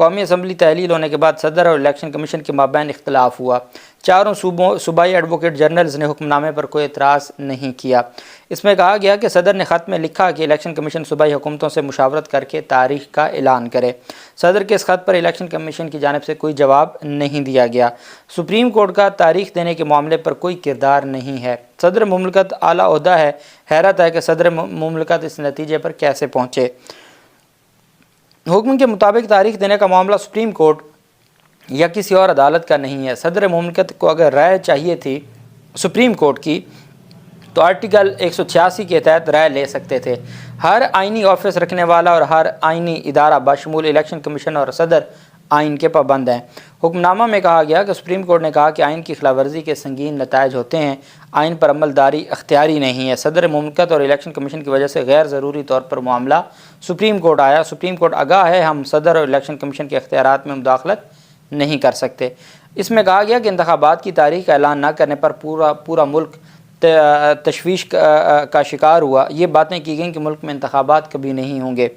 قومی اسمبلی تحلیل ہونے کے بعد صدر اور الیکشن کمیشن کے مابین اختلاف ہوا۔ چاروں صوبائی ایڈوکیٹ جنرلز نے حکم نامے پر کوئی اعتراض نہیں کیا۔ اس میں کہا گیا کہ صدر نے خط میں لکھا کہ الیکشن کمیشن صوبائی حکومتوں سے مشاورت کر کے تاریخ کا اعلان کرے۔ صدر کے اس خط پر الیکشن کمیشن کی جانب سے کوئی جواب نہیں دیا گیا۔ سپریم کورٹ کا تاریخ دینے کے معاملے پر کوئی کردار نہیں ہے۔ صدر مملکت اعلیٰ عہدہ ہے، حیرت ہے کہ صدر مملکت اس نتیجے پر کیسے پہنچے۔ حکم کے مطابق تاریخ دینے کا معاملہ سپریم کورٹ یا کسی اور عدالت کا نہیں ہے۔ صدر مملکت کو اگر رائے چاہیے تھی سپریم کورٹ کی تو آرٹیکل 186 کے تحت رائے لے سکتے تھے۔ ہر آئینی آفس رکھنے والا اور ہر آئینی ادارہ بشمول الیکشن کمیشن اور صدر آئین کے پابند ہیں۔ حکم نامہ میں کہا گیا کہ سپریم کورٹ نے کہا کہ آئین کی خلاف ورزی کے سنگین نتائج ہوتے ہیں، آئین پر عمل داری اختیاری نہیں ہے۔ صدر مملکت اور الیکشن کمیشن کی وجہ سے غیر ضروری طور پر معاملہ سپریم کورٹ آیا۔ سپریم کورٹ آگاہ ہے، ہم صدر اور الیکشن کمیشن کے اختیارات میں مداخلت نہیں کر سکتے۔ اس میں کہا گیا کہ انتخابات کی تاریخ کا اعلان نہ کرنے پر پورا ملک تشویش کا شکار ہوا۔ یہ باتیں کی گئیں کہ ملک میں انتخابات کبھی نہیں ہوں گے۔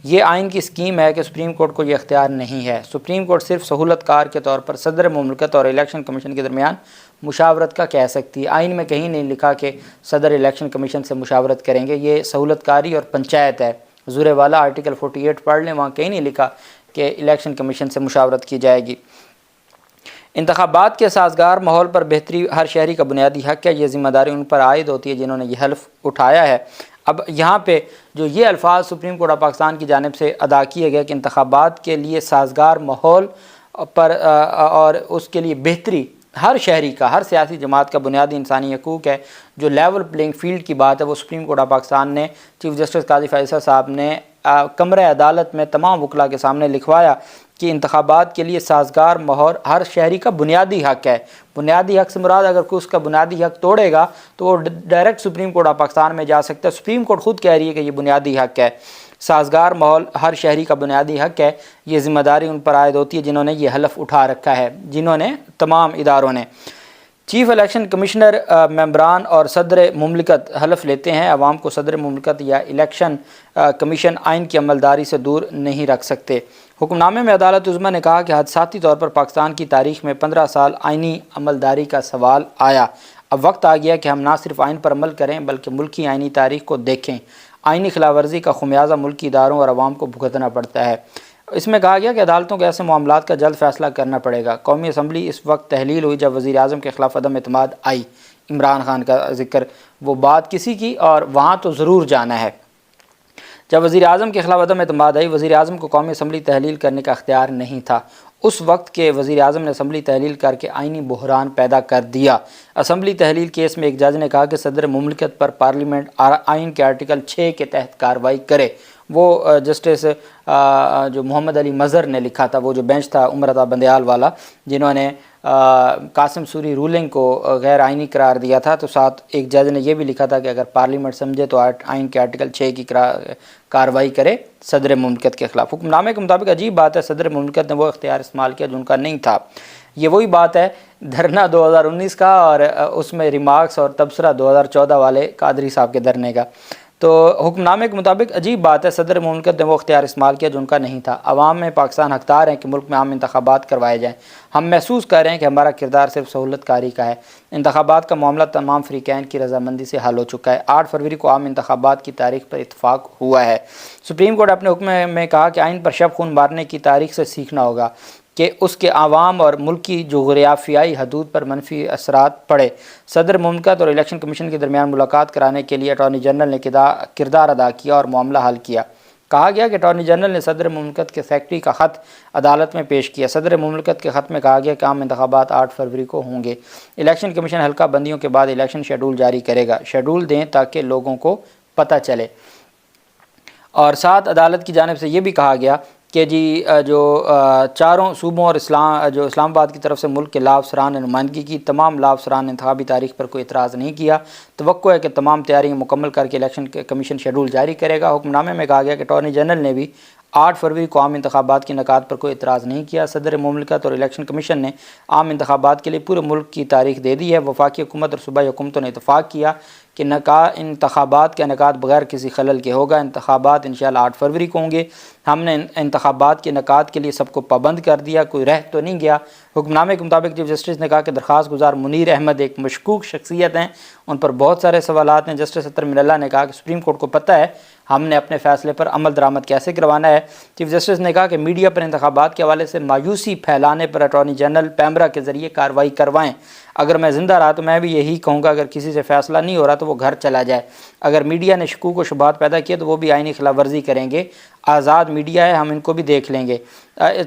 یہ آئین کی اسکیم ہے کہ سپریم کورٹ کو یہ اختیار نہیں ہے۔ سپریم کورٹ صرف سہولت کار کے طور پر صدر مملکت اور الیکشن کمیشن کے درمیان مشاورت کا کہہ سکتی ہے۔ آئین میں کہیں نہیں لکھا کہ صدر الیکشن کمیشن سے مشاورت کریں گے، یہ سہولت کاری اور پنچایت ہے۔ زور والا آرٹیکل 48 پڑھ لیں، وہاں کہیں نہیں لکھا کہ الیکشن کمیشن سے مشاورت کی جائے گی۔ انتخابات کے سازگار ماحول پر بہتری ہر شہری کا بنیادی حق ہے، یہ ذمہ داری ان پر عائد ہوتی ہے جنہوں نے یہ حلف اٹھایا ہے۔ اب یہاں پہ جو یہ الفاظ سپریم کورٹ آف پاکستان کی جانب سے ادا کیے گئے کہ انتخابات کے لیے سازگار ماحول پر اور اس کے لیے بہتری ہر شہری کا، ہر سیاسی جماعت کا بنیادی انسانی حقوق ہے، جو لیول پلینگ فیلڈ کی بات ہے وہ سپریم کورٹ آف پاکستان نے چیف جسٹس قاضی فیصل صاحب نے کمرہ عدالت میں تمام وکلاء کے سامنے لکھوایا کہ انتخابات کے لیے سازگار ماحول ہر شہری کا بنیادی حق ہے۔ بنیادی حق سے مراد اگر کوئی اس کا بنیادی حق توڑے گا تو وہ direct supreme court of Pakistan میں جا سکتا ہے۔ سپریم کورٹ خود کہہ رہی ہے کہ یہ بنیادی حق ہے، سازگار ماحول ہر شہری کا بنیادی حق ہے، یہ ذمہ داری ان پر عائد ہوتی ہے جنہوں نے یہ حلف اٹھا رکھا ہے، جنہوں نے تمام اداروں نے۔ چیف الیکشن کمشنر ممبران اور صدر مملکت حلف لیتے ہیں، عوام کو صدر مملکت یا الیکشن کمیشن آئین کی عملداری سے دور نہیں رکھ سکتے۔ حکم نامے میں عدالت عظمیٰ نے کہا کہ حادثاتی طور پر پاکستان کی تاریخ میں 15 سال آئینی عملداری کا سوال آیا۔ اب وقت آ گیا کہ ہم نہ صرف آئین پر عمل کریں بلکہ ملکی آئینی تاریخ کو دیکھیں۔ آئینی خلاف ورزی کا خمیازہ ملکی اداروں اور عوام کو بھگتنا پڑتا ہے۔ اس میں کہا گیا کہ عدالتوں کو ایسے معاملات کا جلد فیصلہ کرنا پڑے گا۔ قومی اسمبلی اس وقت تحلیل ہوئی جب وزیر اعظم کے خلاف عدم اعتماد آئی۔ عمران خان کا ذکر، وہ بات کسی کی، اور وہاں تو ضرور جانا ہے۔ جب وزیر اعظم کے خلاف عدم اعتماد آئی، وزیر اعظم کو قومی اسمبلی تحلیل کرنے کا اختیار نہیں تھا۔ اس وقت کے وزیر اعظم نے اسمبلی تحلیل کر کے آئینی بحران پیدا کر دیا۔ اسمبلی تحلیل کیس میں ایک جج نے کہا کہ صدر مملکت پر پارلیمنٹ آئین کے آرٹیکل 6 کے تحت کارروائی کرے۔ وہ جسٹس جو محمد علی مظہر نے لکھا تھا، وہ جو بینچ تھا عمر عطا بندیال والا، جنہوں نے قاسم سوری رولنگ کو غیر آئینی قرار دیا تھا، تو ساتھ ایک جج نے یہ بھی لکھا تھا کہ اگر پارلیمنٹ سمجھے تو آئین کے آرٹیکل 6 کی کارروائی کرے صدر مملکت کے خلاف۔ حکم نامے کے مطابق عجیب بات ہے، صدر مملکت نے وہ اختیار استعمال کیا جو ان کا نہیں تھا۔ یہ وہی بات ہے دھرنا 2019 کا اور اس میں ریمارکس اور تبصرہ 2014 والے قادری صاحب کے دھرنے کا۔ تو حکم نامے کے مطابق عجیب بات ہے، صدر مملکت نے وہ اختیار استعمال کیا جو ان کا نہیں تھا۔ عوام میں پاکستان حقدار ہیں کہ ملک میں عام انتخابات کروائے جائیں۔ ہم محسوس کر رہے ہیں کہ ہمارا کردار صرف سہولت کاری کا ہے۔ انتخابات کا معاملہ تمام فریقین کی رضامندی سے حل ہو چکا ہے۔ 8 فروری کو عام انتخابات کی تاریخ پر اتفاق ہوا ہے۔ سپریم کورٹ اپنے حکم میں کہا کہ آئین پر شب خون مارنے کی تاریخ سے سیکھنا ہوگا کہ اس کے عوام اور ملکی جغرافیائی حدود پر منفی اثرات پڑے۔ صدر مملکت اور الیکشن کمیشن کے درمیان ملاقات کرانے کے لیے اٹارنی جنرل نے کردار ادا کیا اور معاملہ حل کیا۔ کہا گیا کہ اٹارنی جنرل نے صدر مملکت کے سیکرٹری کا خط عدالت میں پیش کیا۔ صدر مملکت کے خط میں کہا گیا کہ عام انتخابات 8 فروری کو ہوں گے۔ الیکشن کمیشن حلقہ بندیوں کے بعد الیکشن شیڈول جاری کرے گا۔ شیڈول دیں تاکہ لوگوں کو پتہ چلے۔ اور ساتھ عدالت کی جانب سے یہ بھی کہا گیا کہ جی جو چاروں صوبوں اور اسلام آباد کی طرف سے ملک کے لاء افسران نے نمائندگی کی، تمام لاء افسران نے انتخابی تاریخ پر کوئی اعتراض نہیں کیا۔ توقع ہے کہ تمام تیاریاں مکمل کر کے الیکشن کمیشن شیڈول جاری کرے گا۔ حکم نامے میں کہا گیا کہ اٹارنی جنرل نے بھی 8 فروری کو عام انتخابات کے انعقاد پر کوئی اعتراض نہیں کیا۔ صدر مملکت اور الیکشن کمیشن نے عام انتخابات کے لیے پورے ملک کی تاریخ دے دی ہے۔ وفاقی حکومت اور صوبائی حکومتوں نے اتفاق کیا کہ انتخابات کا انعقاد بغیر کسی خلل کے ہوگا۔ انتخابات انشاءاللہ 8 فروری کو ہوں گے۔ ہم نے انتخابات کے انعقاد کے لیے سب کو پابند کر دیا، کوئی رہ تو نہیں گیا۔ حکم نامے کے مطابق چیف جسٹس نے کہا کہ درخواست گزار منیر احمد ایک مشکوک شخصیت ہیں، ان پر بہت سارے سوالات ہیں۔ جسٹس اطہر من اللہ نے کہا کہ سپریم کورٹ کو پتہ ہے ہم نے اپنے فیصلے پر عمل درآمد کیسے کروانا ہے۔ چیف جسٹس نے کہا کہ میڈیا پر انتخابات کے حوالے سے مایوسی پھیلانے پر اٹارنی جنرل پیمرا کے ذریعے کارروائی کروائیں۔ اگر میں زندہ رہا تو میں بھی یہی کہوں گا، اگر کسی سے فیصلہ نہیں ہو رہا تو وہ گھر چلا جائے۔ اگر میڈیا نے شکوک و شبہات پیدا کیے تو وہ بھی آئینی خلاف ورزی کریں گے۔ آزاد میڈیا ہے، ہم ان کو بھی دیکھ لیں گے۔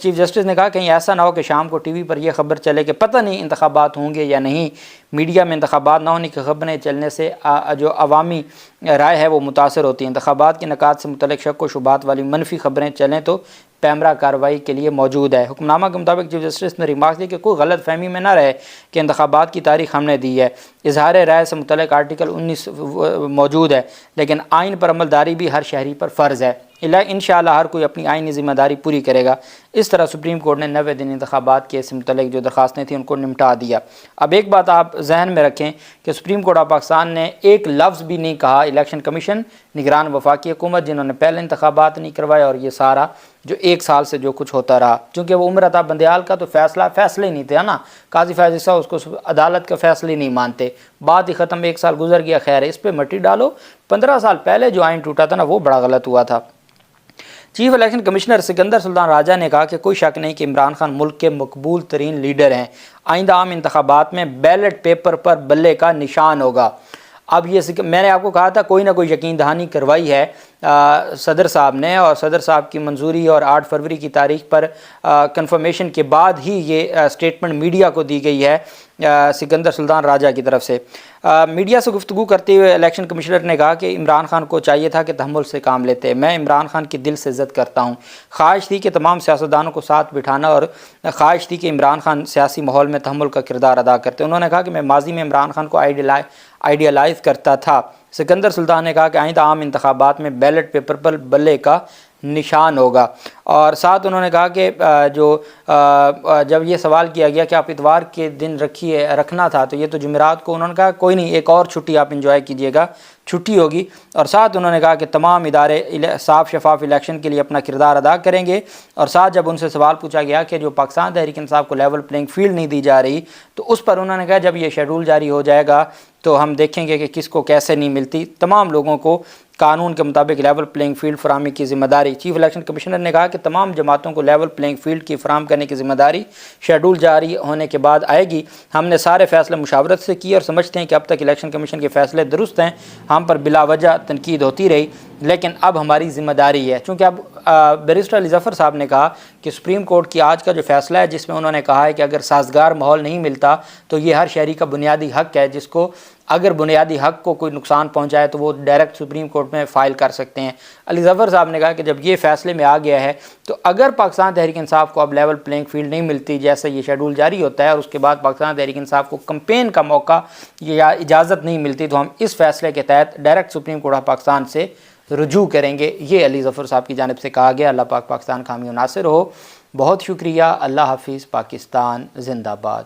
چیف جسٹس نے کہا کہیں ایسا نہ ہو کہ شام کو ٹی وی پر یہ خبر چلے کہ پتہ نہیں انتخابات ہوں گے یا نہیں۔ میڈیا میں انتخابات نہ ہونے کی خبریں چلنے سے جو عوامی رائے ہے وہ متاثر ہوتی ہے۔ انتخابات کے انعقاد سے متعلق شک و شبہات والی منفی خبریں چلیں تو پیمرا کارروائی کے لیے موجود ہے۔ حکم نامہ کے مطابق چیف جسٹس نے ریمارک دی کہ کوئی غلط فہمی میں نہ رہے کہ انتخابات کی تاریخ ہم نے دی ہے۔ اظہار رائے سے متعلق آرٹیکل 19 موجود ہے، لیکن آئین پر عمل داری بھی ہر شہری پر فرض ہے۔ انشاءاللہ ہر کوئی اپنی آئینی ذمہ داری پوری کرے گا۔ اس طرح سپریم کورٹ نے 90 دن انتخابات کے سے متعلق جو درخواستیں تھیں ان کو نمٹا دیا۔ اب ایک بات آپ ذہن میں رکھیں کہ سپریم کورٹ آف پاکستان نے ایک لفظ بھی نہیں کہا الیکشن کمیشن، نگران وفاقی حکومت جنہوں نے پہلے انتخابات نہیں کروائے اور یہ سارا جو 1 سال سے جو کچھ ہوتا رہا، چونکہ وہ عمر عطا بندیال کا تو فیصلہ ہی نہیں تھا نا، قاضی فیض عیسیٰ اس کو عدالت کا فیصلہ ہی نہیں مانتے، بات ہی ختم، 1 سال گزر گیا، خیر ہے اس پہ مٹی ڈالو۔ 15 سال پہلے جو آئین ٹوٹا تھا نا وہ بڑا غلط ہوا تھا۔ چیف الیکشن کمشنر سکندر سلطان راجہ نے کہا کہ کوئی شک نہیں کہ عمران خان ملک کے مقبول ترین لیڈر ہیں، آئندہ عام انتخابات میں بیلٹ پیپر پر بلے کا نشان ہوگا۔ اب یہ میں نے آپ کو کہا تھا کوئی نہ کوئی یقین دہانی کروائی ہے صدر صاحب نے، اور صدر صاحب کی منظوری اور 8 فروری کی تاریخ پر کنفرمیشن کے بعد ہی یہ اسٹیٹمنٹ میڈیا کو دی گئی ہے سکندر سلطان راجہ کی طرف سے۔ میڈیا سے گفتگو کرتے ہوئے الیکشن کمشنر نے کہا کہ عمران خان کو چاہیے تھا کہ تحمل سے کام لیتے، میں عمران خان کی دل سے عزت کرتا ہوں، خواہش تھی کہ تمام سیاستدانوں کو ساتھ بٹھانا اور خواہش تھی کہ عمران خان سیاسی ماحول میں تحمل کا کردار ادا کرتے۔ انہوں نے کہا کہ میں ماضی میں عمران خان کو آئیڈیالائز کرتا تھا۔ سکندر سلطان نے کہا کہ آئندہ عام انتخابات میں بیلٹ پیپر پر بلے کا نشان ہوگا، اور ساتھ انہوں نے کہا کہ جب یہ سوال کیا گیا کہ آپ اتوار کے دن رکھنا تھا تو یہ تو جمعرات کو، انہوں نے کہا کوئی نہیں، ایک اور چھٹی آپ انجوائے کیجیے گا، چھٹی ہوگی۔ اور ساتھ انہوں نے کہا کہ تمام ادارے صاف شفاف الیکشن کے لیے اپنا کردار ادا کریں گے۔ اور ساتھ جب ان سے سوال پوچھا گیا کہ جو پاکستان تحریک انصاف کو لیول پلینگ فیلڈ نہیں دی جا رہی تو اس پر انہوں نے کہا جب یہ شیڈول جاری ہو جائے گا تو ہم دیکھیں گے کہ کس کو کیسے نہیں ملتی، تمام لوگوں کو قانون کے مطابق لیول پلینگ فیلڈ فراہمی کی ذمہ داری۔ چیف الیکشن کمشنر نے کہا کہ تمام جماعتوں کو لیول پلینگ فیلڈ کی فراہم کرنے کی ذمہ داری شیڈول جاری ہونے کے بعد آئے گی۔ ہم نے سارے فیصلے مشاورت سے کیے اور سمجھتے ہیں کہ اب تک الیکشن کمیشن کے فیصلے درست ہیں، ہم پر بلا وجہ تنقید ہوتی رہی لیکن اب ہماری ذمہ داری ہے، چونکہ اب بیرسٹر علی ظفر صاحب نے کہا کہ سپریم کورٹ کی آج کا جو فیصلہ ہے جس میں انہوں نے کہا ہے کہ اگر سازگار ماحول نہیں ملتا تو یہ ہر شہری کا بنیادی حق ہے، جس کو اگر بنیادی حق کو کوئی نقصان پہنچائے تو وہ ڈائریکٹ سپریم کورٹ میں فائل کر سکتے ہیں۔ علی ظفر صاحب نے کہا کہ جب یہ فیصلے میں آ گیا ہے تو اگر پاکستان تحریک انصاف کو اب لیول پلینگ فیلڈ نہیں ملتی جیسے یہ شیڈول جاری ہوتا ہے اور اس کے بعد پاکستان تحریک انصاف کو کمپین کا موقع یا اجازت نہیں ملتی تو ہم اس فیصلے کے تحت direct supreme court of Pakistan سے رجوع کریں گے، یہ علی ظفر صاحب کی جانب سے کہا گیا۔ اللہ پاک پاکستان کا حامی و ناصر ہو۔ بہت شکریہ، اللہ حافظ، پاکستان زندہ باد۔